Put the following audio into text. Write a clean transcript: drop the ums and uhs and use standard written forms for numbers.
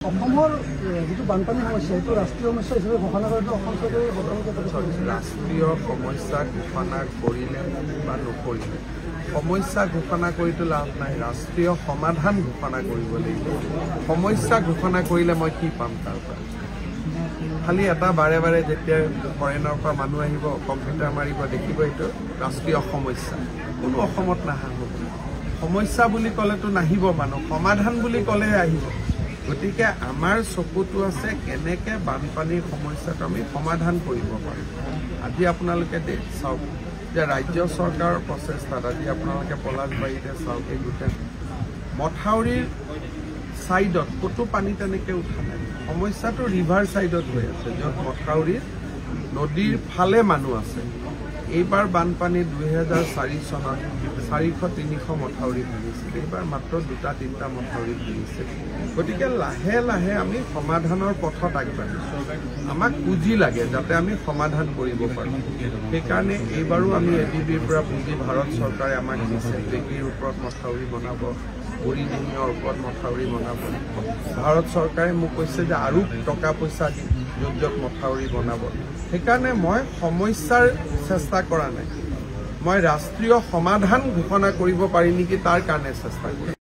যিটো বানপানী সমস্যা এইটো ৰাষ্ট্ৰীয় সমস্যা হিচাপে ঘোষণা কৰাটো অসম চৰকাৰে ৰাষ্ট্ৰীয় সমস্যা ঘোষণা কৰিলে বা নকৰিলে সমস্যা ঘোষণা কৰিতো লাভ নাই, ৰাষ্ট্ৰীয় সমাধান ঘোষণা কৰিব লাগিব। সমস্যা ঘোষণা কৰিলে মই কি পাম তাৰ পৰা? খালি এটা বাৰে বাৰে যেতিয়া ফৰেনৰ পৰা মানুহ আহিব কম্পিউটাৰ মাৰিব দেখিব এইটো ৰাষ্ট্ৰীয় সমস্যা, কোনো অসমত নাহা হ'ব। সমস্যা বুলি ক'লেতো নাহিব মানুহ, সমাধান বুলি ক'লেহে আহিব। গতিকে আমাৰ চকুটো আছে কেনেকৈ বানপানীৰ সমস্যাটো আমি সমাধান কৰিব পাৰোঁ। আজি আপোনালোকে চাওক যে ৰাজ্য চৰকাৰৰ প্ৰচেষ্টাত আজি আপোনালোকে পলাশবাৰীতে চাওক, এই গোটেই মথাউৰিৰ ছাইডত ক'তো পানী তেনেকৈ উঠা নাই। সমস্যাটো ৰিভাৰ ছাইডত হৈ আছে, য'ত মথাউৰিৰ নদীৰ ফালে মানুহ আছে। এইবাৰ বানপানী 2004 চনত 400-300 মথাউৰি ভাঙিছিল, এইবাৰ মাত্ৰ 2-3টা মথাউৰি ভাঙিছে। গতিকে লাহে লাহে আমি সমাধানৰ পথত আগবাঢ়িছোঁ। আমাক পুঁজি লাগে যাতে আমি সমাধান কৰিব পাৰোঁ। সেইকাৰণে এইবাৰো আমি ADBৰ পৰা পুঁজি ভাৰত চৰকাৰে আমাক দিছে। বেগীৰ ওপৰত মথাউৰি বনাব, বুঢ়ীদিহিঙৰ ওপৰত মথাউৰি বনাব। ভাৰত চৰকাৰে মোক কৈছে যে আৰু টকা পইচা দি য'ত মথাউৰি বনাব। সেইকাৰণে মই সমস্যাৰ চেষ্টা কৰা নাই, মই ৰাষ্ট্ৰীয় সমাধান ঘোষণা কৰিব পাৰি নেকি তাৰ কাৰণে চেষ্টা কৰিম।